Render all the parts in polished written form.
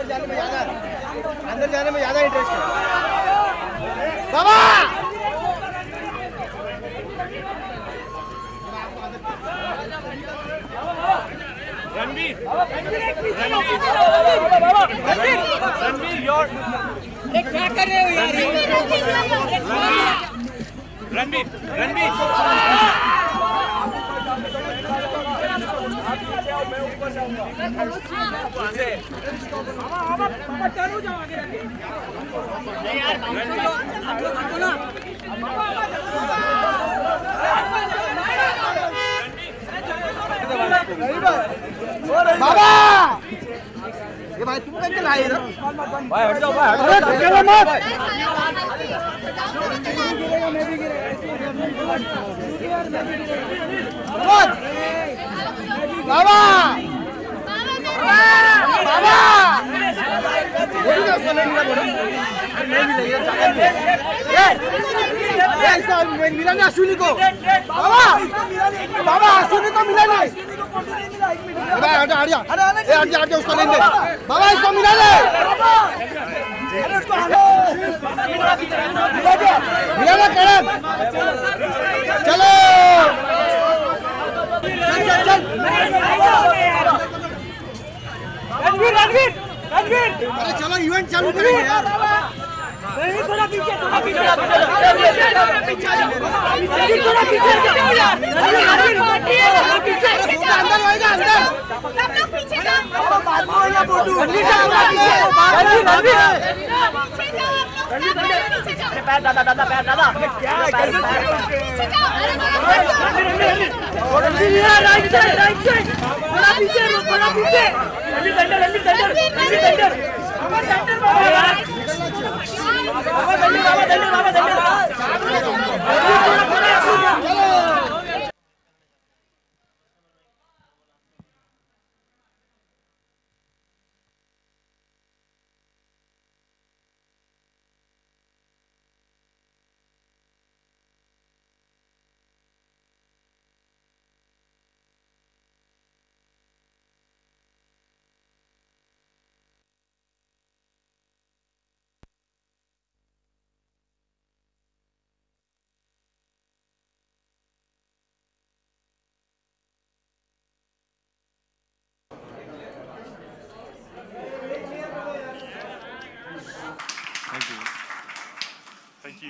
अंदर जाने में ज्यादा इंटरेस्ट है बाबा। रणवीर, क्या कर रहे हो यार? रणवीर बाबा ये भाई तुम कैसे लाए इधर? भाई हट जाओ भाई, अरे गिरेगा मत। मैं भी बाबा बाबा मिला नहीं अश्विनी को। बाबा बाबा अश्विनी को मिला नहीं। हट जा उसको लेंगे बाबा, इसको मिला ले। मिला ना करण, चलो चल। रणवीर अरे चलो इवेंट चालू करेंगे यार। थोड़ा पीछे अंदर होएगा अंदर। सब लोग पीछे जाओ। पैर दादा क्या राइट साइड थोड़ा पीछे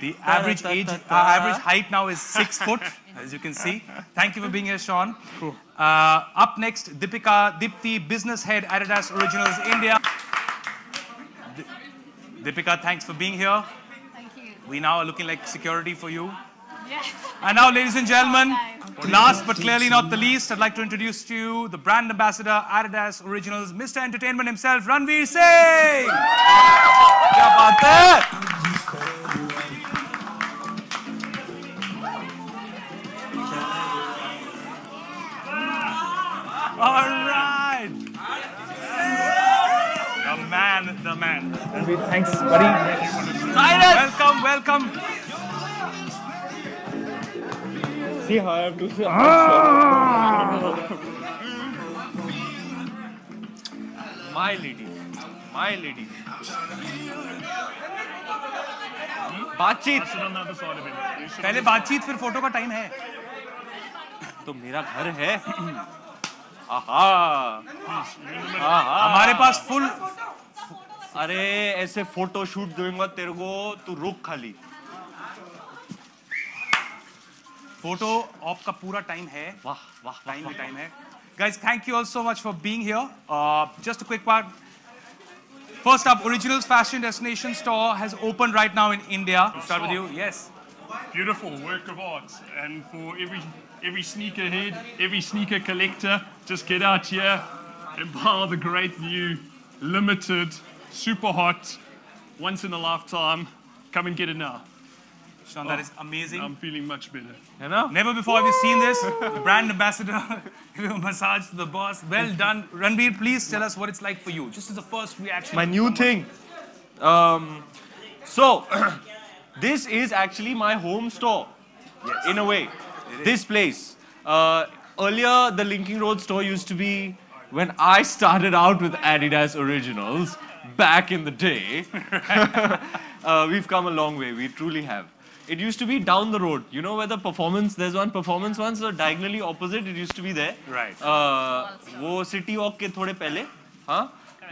The average height now is 6 foot, as you can see. Thank you for being here, Sean. Cool. Up next, Dipti, business head, Adidas Originals India. Deepika, thanks for being here. Thank you. We now are looking like security for you. Yes. And now, ladies and gentlemen, last but clearly not the least, I'd like to introduce to you the brand ambassador, Adidas Originals, Mr. Entertainment himself, Ranveer Singh. क्या बात है? All right. The man. Ranveer, thanks, buddy. Welcome. See how I have to say. My lady. बातचीत पहले बातचीत फिर photo का time है तो मेरा घर है हमारे पास फुल अरे ऐसे फोटो शूट दूंगा तेरे को तू रुक खाली फोटो ऑफ का पूरा टाइम है वाह टाइम है guys thank you all so much for being here just a quick part first up Originals Fashion Destination store has opened right now in India start with you yes beautiful work of art and for every sneakerhead every sneaker collector just get out here and buy the great new limited super hot once in a lifetime come and get it now Sean, that is amazing. I'm feeling much better. You know? Never before have you seen this. The brand ambassador, massage to the boss. Well done. Ranveer, please tell us what it's like for you. Just as a first reaction. My new thing. So, this is actually my home store. Yes. In a way. This place. Earlier, the Linking Road store used to be when I started out with Adidas Originals. back in the day, we've come a long way. We truly have. It used to be down the road. You know where the performance, there's one performance one, so diagonally opposite, it used to be there. Right. वो City Walk के थोड़े पहले, हाँ,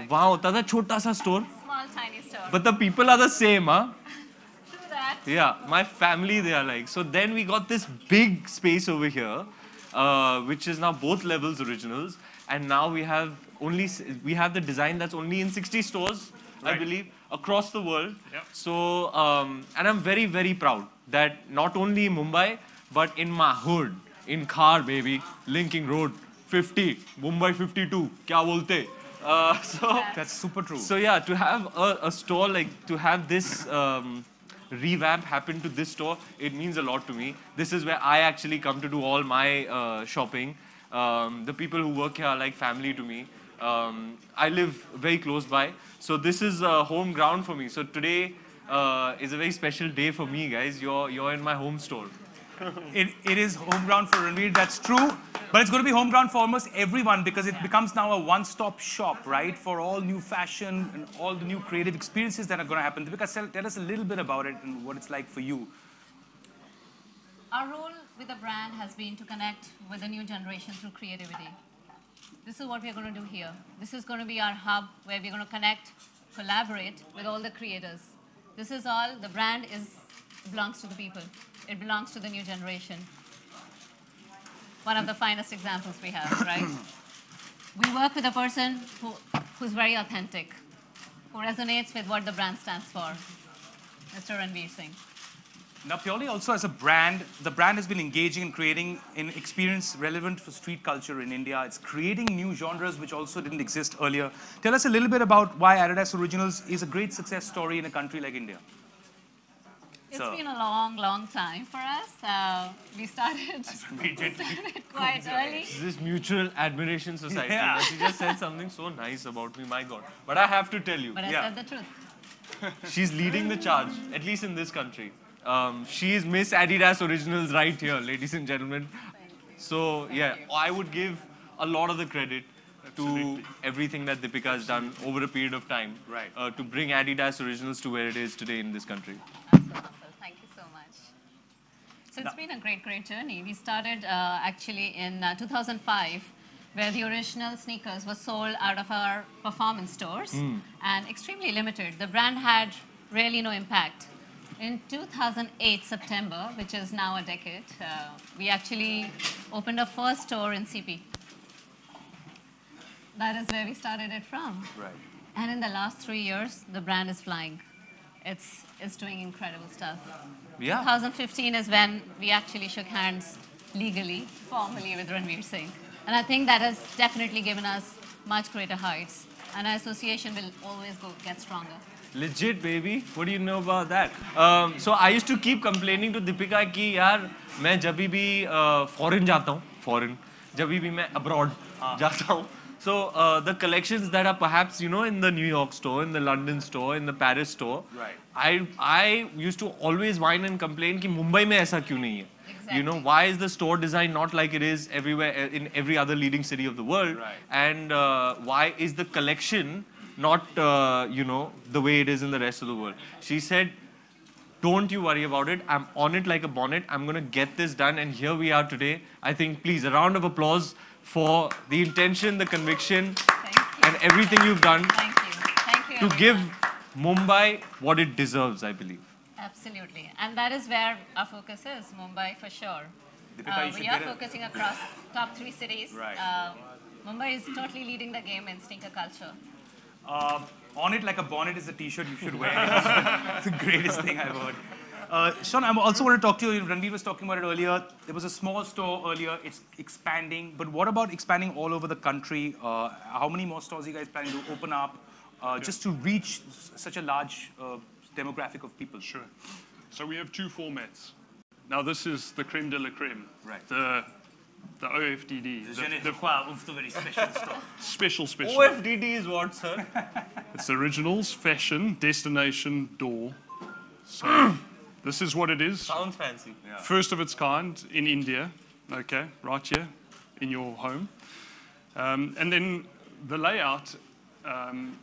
वहाँ होता था छोटा सा store. Small, tiny store. But the people are the same, huh? True that. Yeah, my family, they are like. So then we got this big space over here, which is now both levels originals. And now we have the design that's only in 60 stores, I believe, across the world. Yep. So, and I'm very, very proud that not only in Mumbai, but in my hood, in Khar, baby, Linking Road, 50, Mumbai 52, kya bolte? So That's super true. So yeah, to have a store like, to have this revamp happen to this store, it means a lot to me. This is where I actually come to do all my shopping. The people who work here are like family to me. I live very close by, so this is home ground for me. So today is a very special day for me, guys. You're in my home store. It is home ground for Ranveer, that's true. But it's going to be home ground for almost everyone because it becomes now a one-stop shop, right? For all new fashion and all the new creative experiences that are going to happen. Deepika, tell us a little bit about it and what it's like for you. Our role with the brand has been to connect with the new generation through creativity. This is what we're going to do here. This is going to be our hub where we're going to connect, collaborate with all the creators. This is all, the brand belongs to the people. It belongs to the new generation. One of the finest examples we have, right? We work with a person who's very authentic, who resonates with what the brand stands for, Mr. Ranveer Singh. Now, purely also as a brand, the brand has been engaging and creating an experience relevant for street culture in India. It's creating new genres which also didn't exist earlier. Tell us a little bit about why Adidas Originals is a great success story in a country like India. It's been a long, long time for us. We started quite early. This is mutual admiration society. Yeah. She just said something so nice about me, my God. But I have to tell you, But I said the truth. she's leading the charge, at least in this country. She is Miss Adidas Originals right here, ladies and gentlemen. So, yeah, I would give a lot of the credit to everything that Deepika has done over a period of time to bring Adidas Originals to where it is today in this country. That's wonderful. Thank you so much. So it's been a great, great journey. We started actually in 2005, where the original sneakers were sold out of our performance stores and extremely limited. The brand had really no impact. In 2008, September, which is now a decade, we actually opened our first store in CP. That is where we started it from. Right. And in the last 3 years, the brand is flying. It's doing incredible stuff. Yeah. 2015 is when we actually shook hands legally, formally with Ranveer Singh. And I think that has definitely given us much greater heights. And our association will always get stronger. Legit, baby. What do you know about that? So I used to keep complaining to Deepika कि यार मैं जब भी foreign जाता हूँ, जब भी मैं abroad जाता हूँ. So the collections that are perhaps, you know, in the New York store, in the London store, in the Paris store, I used to always whine and complain कि Mumbai में ऐसा क्यों नहीं है? Exactly. You know, why is the store design not like it is everywhere in every other leading city of the world? And why is the collection not, you know, the way it is in the rest of the world? She said, don't you worry about it. I'm on it like a bonnet. I'm going to get this done. And here we are today. I think, please, a round of applause for the intention, the conviction, and everything you've done Thank you, to give Mumbai what it deserves, I believe. Absolutely. And that is where our focus is, Mumbai for sure. We are focusing across top 3 cities. Mumbai is totally leading the game in sneaker culture. On it like a bonnet is a t-shirt you should wear. It's the greatest thing I've heard. Sean, I also want to talk to you. Ranveer was talking about it earlier. There was a small store earlier. It's expanding. But what about expanding all over the country? How many more stores are you guys planning to open up just to reach such a large demographic of people? Sure. So we have 2 formats. Now this is the creme de la creme. Right. The OFDD. Very special store. Special. OFDD is what, sir? It's Originals, Fashion, Destination, Door. So this is what it is. Sounds fancy. First of its kind in India. Okay, right here in your home. And then the layout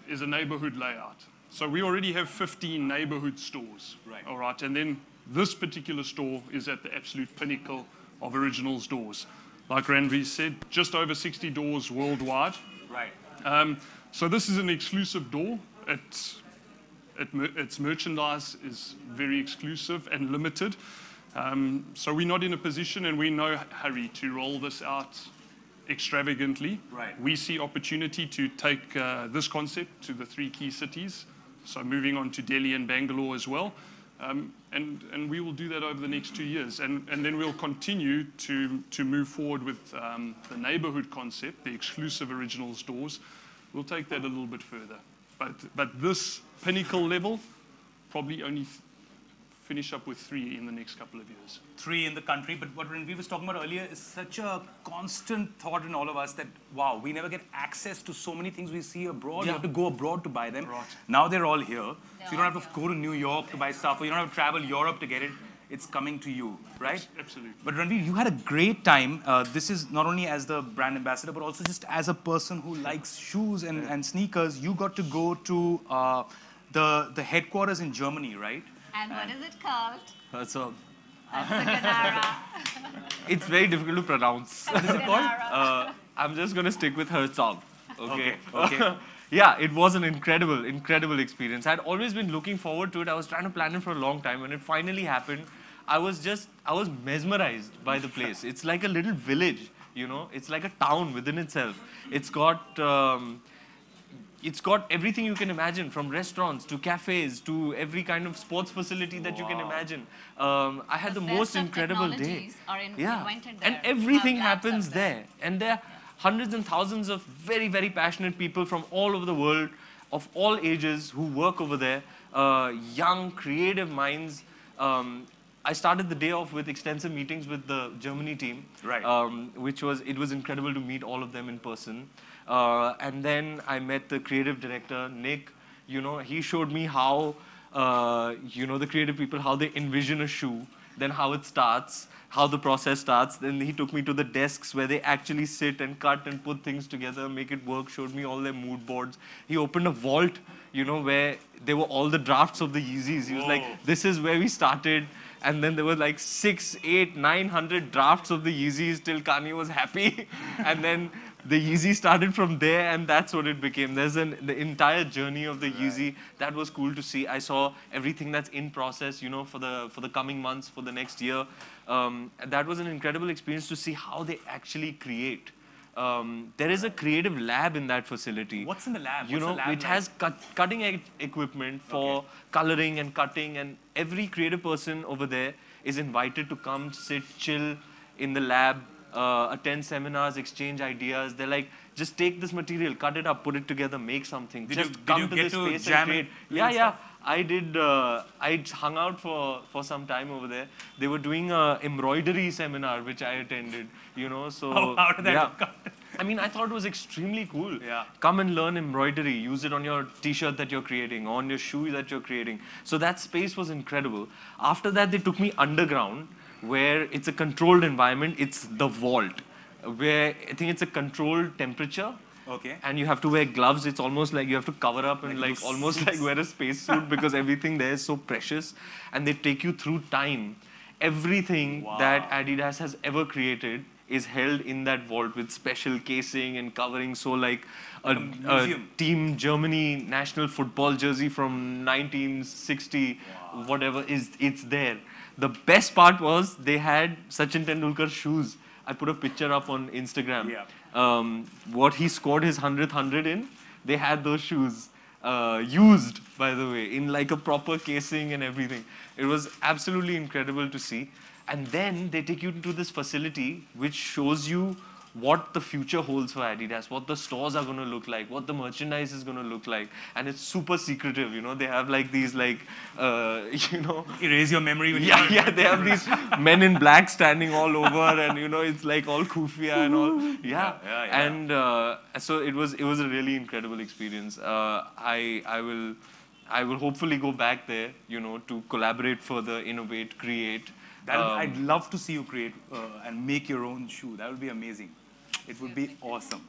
is a neighborhood layout. So we already have 15 neighborhood stores. Right. All right. And then this particular store is at the absolute pinnacle of Originals doors. Like Ranveer said, just over 60 doors worldwide. Right. So this is an exclusive door. Its merchandise is very exclusive and limited. So we're not in a position and we're in no hurry to roll this out extravagantly. Right. We see opportunity to take this concept to the 3 key cities. So moving on to Delhi and Bangalore as well. And we will do that over the next 2 years. And then we'll continue to move forward with the neighborhood concept, the exclusive Original stores. We'll take that a little bit further. But this pinnacle level, probably only finish up with 3 in the next couple of years. 3 in the country, but what Ranveer was talking about earlier is such a constant thought in all of us that, wow, we never get access to so many things we see abroad. You have to go abroad to buy them. Right. Now they're all here. So you don't have to go to New York to buy stuff, or you don't have to travel Europe to get it. It's coming to you, right? Absolutely. But Ranveer, you had a great time. This is not only as the brand ambassador, but also just as a person who likes shoes and sneakers. You got to go to the headquarters in Germany, right? And what is it called? So That's the Ganara. it's very difficult to pronounce. What is it called? I'm just going to stick with her song. Okay. Okay. Yeah, it was an incredible experience. I'd always been looking forward to it. I was trying to plan it for a long time. When it finally happened, I was mesmerized by the place. It's like a little village, you know. It's like a town within itself. It's got everything you can imagine, from restaurants to cafes to every kind of sports facility that you can imagine. I had the most incredible day. Invented there. And everything Labs happens of them. there. And there are hundreds and thousands of very, very passionate people from all over the world, of all ages, who work over there. Young, creative minds. I started the day off with extensive meetings with the Germany team, Right. it was incredible to meet all of them in person. And then I met the creative director, Nick. You know, he showed me how, the creative people, how they envision a shoe, then how it starts, how the process starts. Then he took me to the desks where they actually sit and cut and put things together, make it work, showed me all their mood boards. He opened a vault, you know, where there were all the drafts of the Yeezys. He was like, this is where we started. And then there were like 600, 800, 900 drafts of the Yeezys till Kanye was happy. And then the Yeezy started from there, and that's what it became. There's the entire journey of the Yeezy. That was cool to see. I saw everything that's in process, you know, for the coming months, for the next year. That was an incredible experience to see how they actually create. There is a creative lab in that facility. What's in the lab? You know, which has cutting edge equipment for coloring and cutting, and every creative person over there is invited to come, sit, chill in the lab, attend seminars, exchange ideas. They're like, just take this material, cut it up, put it together, make something. Just come to this space and create. Yeah. I did. I hung out for some time over there. They were doing a embroidery seminar, which I attended. You know, so how did that go? I mean, I thought it was extremely cool. Yeah. Come and learn embroidery. Use it on your T-shirt that you're creating, on your shoe that you're creating. So that space was incredible. After that, they took me underground, where it's a controlled environment. It's the vault, where I think it's a controlled temperature. Okay. And you have to wear gloves. It's almost like you have to cover up and like almost like wear a spacesuit because everything there is so precious. And they take you through time. Everything that Adidas has ever created is held in that vault with special casing and covering. So like a Team Germany national football jersey from 1960, whatever, it's there. The best part was they had Sachin Tendulkar shoes. I put a picture up on Instagram. What he scored his 100th 100 in, they had those shoes used, by the way, in like a proper casing and everything. It was absolutely incredible to see. And then they take you to this facility which shows you what the future holds for Adidas, what the stores are going to look like, what the merchandise is going to look like. And it's super secretive, you know. They have like these like, Erase your memory when they have these men in black standing all over, and you know, it's like all khufia and all. And so it was a really incredible experience. I will hopefully go back there, you know, to collaborate further, innovate, create. I'd love to see you create and make your own shoe. That would be amazing. It would be awesome.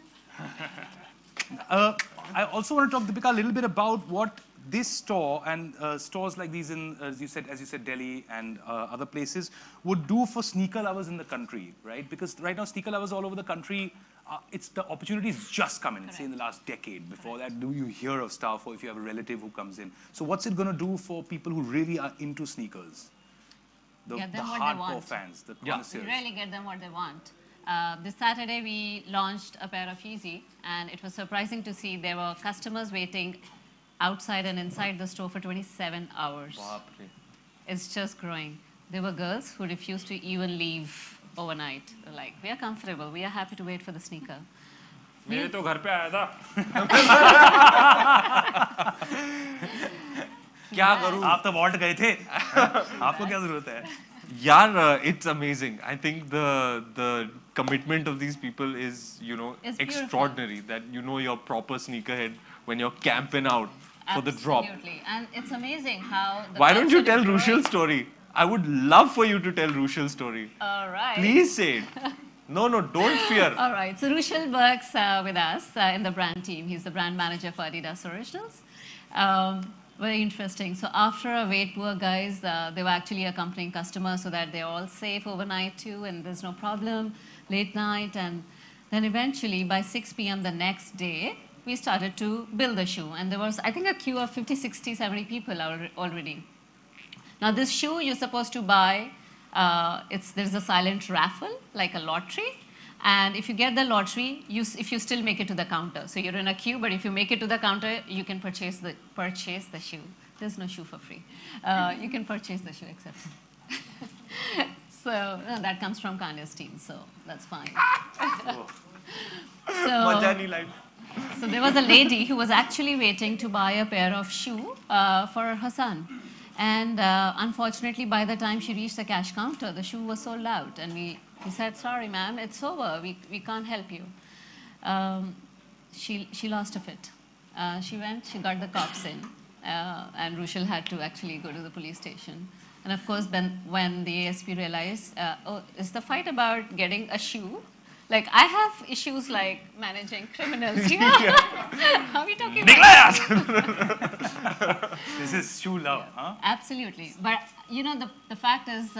I also want to talk, Deepika, a little bit about what this store and stores like these in, as you said, Delhi and other places would do for sneaker lovers in the country, right? Because right now, sneaker lovers all over the country, it's the opportunities just come in, say in the last decade. Before that, do you hear of stuff, or if you have a relative who comes in? So what's it going to do for people who really are into sneakers? The Get them what they hardcore want. fans, the We connoisseurs. really get them what they want. This Saturday, we launched a pair of Yeezy, and it was surprising to see there were customers waiting outside and inside the store for 27 hours. It's just growing. There were girls who refused to even leave overnight. They're like, we are comfortable. We are happy to wait for the sneaker. मेरे तो घर पे आया था. क्या करूं? आप तो वॉल्ट गए थे. आपको क्या जरूरत है? Yeah, it's amazing. I think the commitment of these people is, you know, It's beautiful. extraordinary. That you know you're proper sneakerhead when you're camping out for the drop. Absolutely. And it's amazing how the Why don't you culture tell is growing. Rushal's story? I would love for you to tell Rushal's story. All right. Please say it. No, don't fear. All right. So Rushal works with us in the brand team. He's the brand manager for Adidas Originals. Very interesting. So after a wait tour, guys, they were actually accompanying customers so that they're all safe overnight too, and there's no problem late night. And then eventually by 6 p.m. the next day, we started to build the shoe. And there was, I think, a queue of 50, 60, 70 people already. Now this shoe you're supposed to buy, there's a silent raffle, like a lottery. And if you get the lottery, if you still make it to the counter. So you're in a queue, but if you make it to the counter, you can purchase the shoe. There's no shoe for free. You can purchase the shoe, except. So that comes from Kanye's team, so that's fine. So there was a lady who was actually waiting to buy a pair of shoe for her son. And unfortunately, by the time she reached the cash counter, the shoe was sold out. And we said, sorry, ma'am, it's over. We can't help you. She lost a fit. She got the cops in. And Rushal had to actually go to the police station. And of course, then when the ASP realized, oh, is the fight about getting a shoe? Like, I have issues like managing criminals here. Are we talking about? This is shoe love, huh? Absolutely. But, you know, the fact is,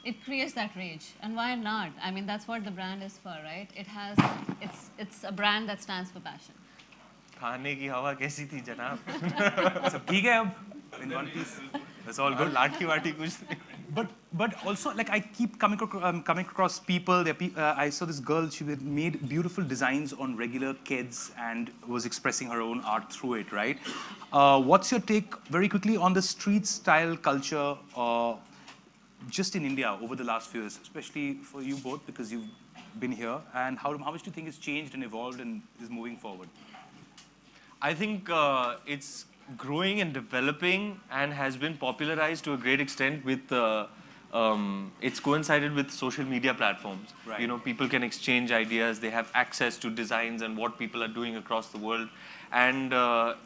it creates that rage. And why not? I mean, that's what the brand is for, right? It's a brand that stands for passion. खाने की हवा कैसी थी जनाब? सब ठीक है अब? In one piece. That's all good. लाठी वाठी कुछ नहीं. But also, like, I keep coming across people. I saw this girl. She had made beautiful designs on regular kids and was expressing her own art through it. Right? What's your take, very quickly, on the street style culture, just in India over the last few years, especially for you both because you've been here, and how much do you think has changed and evolved and is moving forward? I think it's growing and developing and has been popularized to a great extent with it's coincided with social media platforms. Right. You know, people can exchange ideas, they have access to designs and what people are doing across the world, and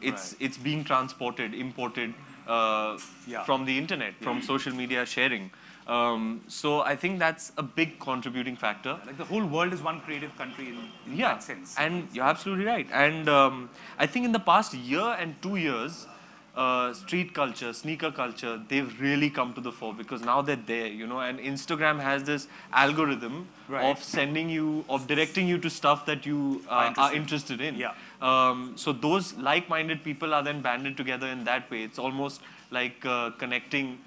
it's being transported, imported from the internet, from social media sharing. So I think that's a big contributing factor. Like, the whole world is one creative country in that sense. And you're absolutely right. And I think in the past year and 2 years, street culture, sneaker culture, they've really come to the fore because now they're there, you know, and Instagram has this algorithm of directing you to stuff that you are interested in. Yeah. So those like-minded people are then banded together in that way. It's almost like connecting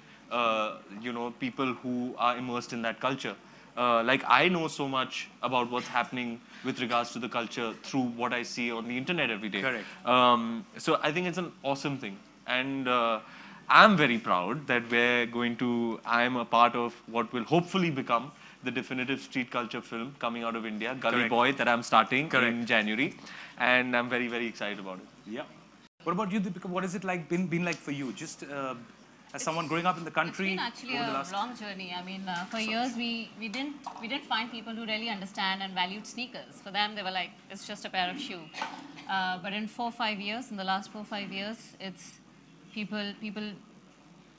you know, people who are immersed in that culture. Like, I know so much about what's happening with regards to the culture through what I see on the internet every day. Correct. So I think it's an awesome thing. And I'm very proud that I'm a part of what will hopefully become the definitive street culture film coming out of India, Gully Boy, that I'm starting in January. And I'm very, very excited about it. Yeah. What about you, Deepika? What has it like been like for you? Just as someone growing up in the country. It's been actually a long journey. I mean, for years we didn't find people who really understand and valued sneakers. For them, they were like, it's just a pair of shoe. But in 4 or 5 years, in the last 4 or 5 years, it's people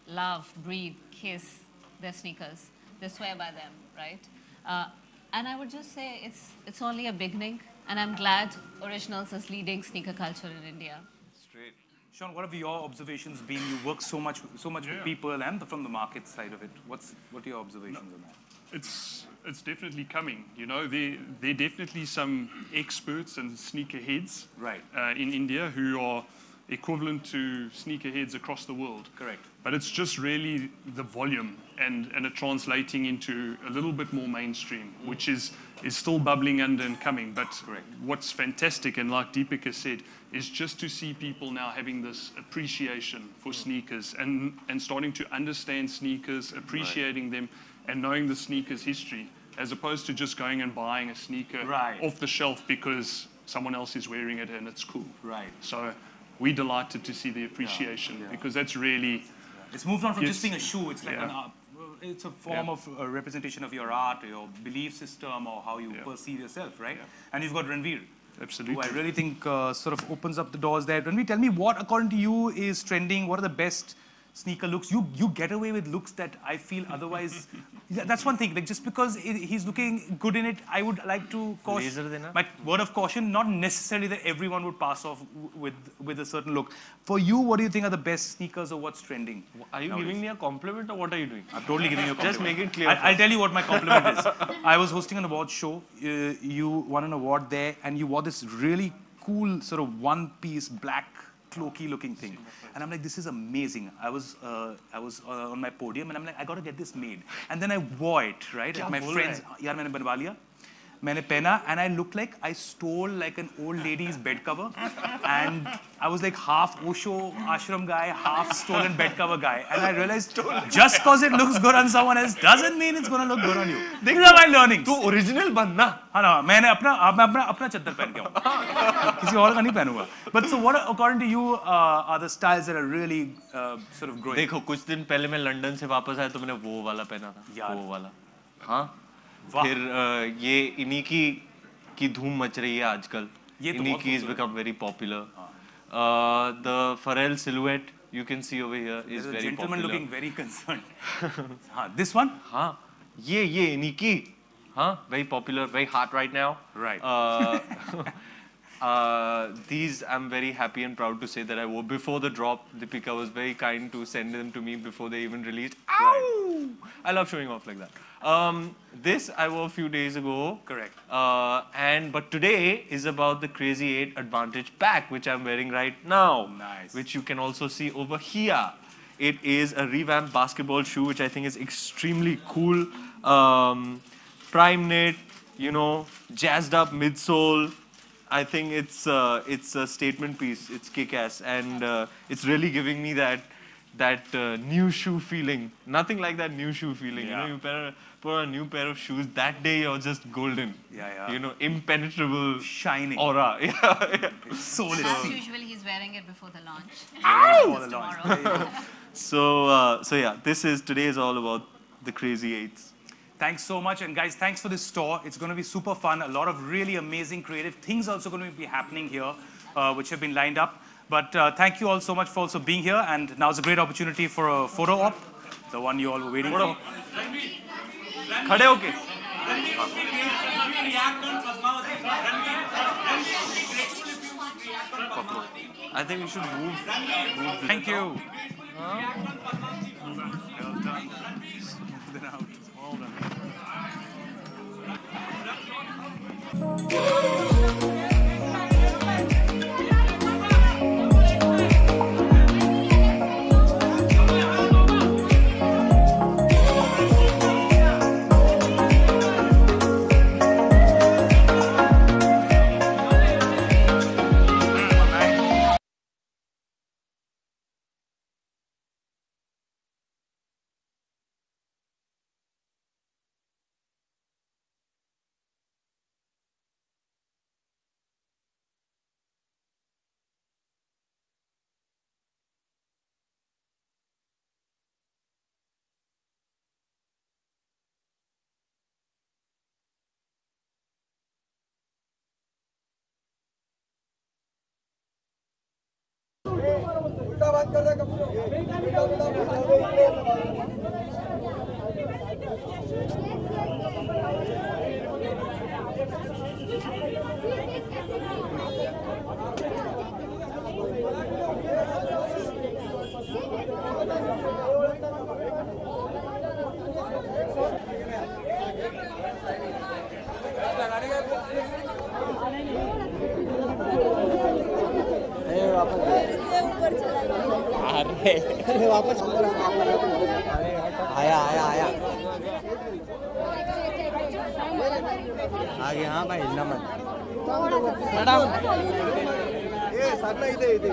love, breathe, kiss their sneakers. They swear by them, right? And I would just say it's only a beginning, and I'm glad Originals is leading sneaker culture in India. Straight. Sean, what have your observations been? You work so much with people and from the market side of it. What are your observations on that? It's definitely coming. You know, there are definitely some experts and sneakerheads in India who are equivalent to sneakerheads across the world. Correct. But it's just really the volume and it translating into a little bit more mainstream, which is still bubbling under and coming. But what's fantastic, and like Deepika said, is just to see people now having this appreciation for sneakers and starting to understand sneakers, appreciating them, and knowing the sneakers history, as opposed to just going and buying a sneaker off the shelf because someone else is wearing it and it's cool. Right. So we're delighted to see the appreciation because that's really... It's moved on from just being a shoe. It's like it's a form of a representation of your art, or your belief system, or how you perceive yourself, right? And you've got Ranveer. Absolutely. Who I really think sort of opens up the doors there. Ranveer, tell me what, according to you, is trending? What are the best sneaker looks? You get away with looks that I feel otherwise... That's one thing. Like, just because he's looking good in it, I would like to caution... My word of caution, not necessarily that everyone would pass off with a certain look. For you, what do you think are the best sneakers, or what's trending? Are you giving me a compliment, or what are you doing? I'm totally giving you a compliment. Just make it clear. I'll tell you what my compliment is. I was hosting an award show. You won an award there, and you wore this really cool sort of one-piece black cloaky looking thing, and I'm like, this is amazing. I was on my podium, and I'm like, I got to get this made. And then I wore it, right? At my friends, yaar maine banwa liya. मैंने पहना, and I looked like I stole like an old lady's bed cover, and I was like half Osho ashram guy, half stolen bed cover guy, and I realized just because it looks good on someone else doesn't mean it's gonna look good on you. These are my learnings. तू original बनना. हाँ ना, मैंने अपना चद्दर पहन के आऊँ, किसी और का नहीं पहनूँगा. But so what, according to you, are the styles that are really sort of growing? देखो, कुछ दिन पहले मैं लंदन से वापस आया तो मैंने वो वाला पहना था, वो वाला, हाँ. फिर ये इनिकी की धूम मच रही है आजकल. इनिकी has become very popular. The Pharrell silhouette you can see over here is very popular. Gentleman looking very concerned. This one? हाँ, ये इनिकी, हाँ, very popular, very hot right now. Right. These I'm very happy and proud to say that I wore before the drop. Deepika was very kind to send them to me before they even released. Ow! I love showing off like that. This I wore a few days ago. Correct. But today is about the Crazy 8 Advantage Pack, which I'm wearing right now. Nice. Which you can also see over here. It is a revamped basketball shoe, which I think is extremely cool. Prime knit, you know, jazzed up midsole. I think it's a statement piece. It's kick-ass, and it's really giving me that new shoe feeling. Nothing like that new shoe feeling. Yeah. You know, you put a new pair of shoes. That day you're just golden. Yeah. You know, impenetrable, shining aura. Yeah. Soulless. As usual, he's wearing it before the launch. Before the launch. So yeah, today is all about the Crazy 8s. Thanks so much, and guys, thanks for this tour. It's going to be super fun. A lot of really amazing creative things also going to be happening here, which have been lined up. But thank you all so much for also being here, and now's a great opportunity for a photo op, the one you all were waiting for. खड़े होके. I think we should move. Thank you. Well done. Smooth it out. Well done. वापस आया आया आया आगे। हाँ भाई हिलना मत मैडम। ये सामने इधर इधर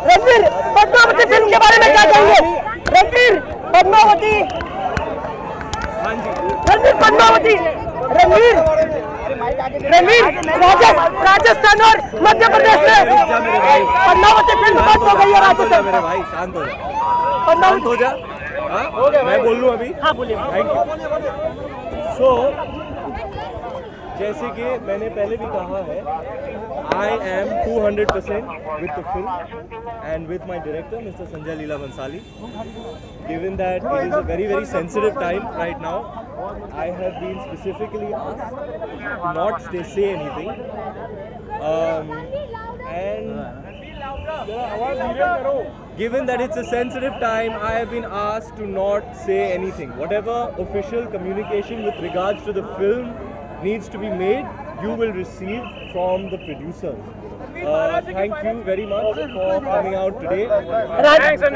रणवीर पद्मावती फिल्म के बारे में क्या कहेंगे? रणवीर पद्मावती, रणवीर पद्मावती, रणवीर राजस्थान और मध्य प्रदेश में पद्मावती फिल्म बंद हो गई है। राजस्थान मेरे भाई शांत हो जा, शांत हो जा। मैं बोल लूँ अभी? हाँ बोलिए। Thank you. सो जैसे कि मैंने पहले भी कहा है, I am 200% with the film and with my director, Mr. Sanjay Leela Bhansali. Given that it is a very, very sensitive time right now, I have been specifically asked to not say anything. Given that it's a sensitive time, I have been asked to not say anything. Whatever official communication with regards to the film needs to be made, you will receive from the producer. Thank you very much for coming out today. Rajasthan,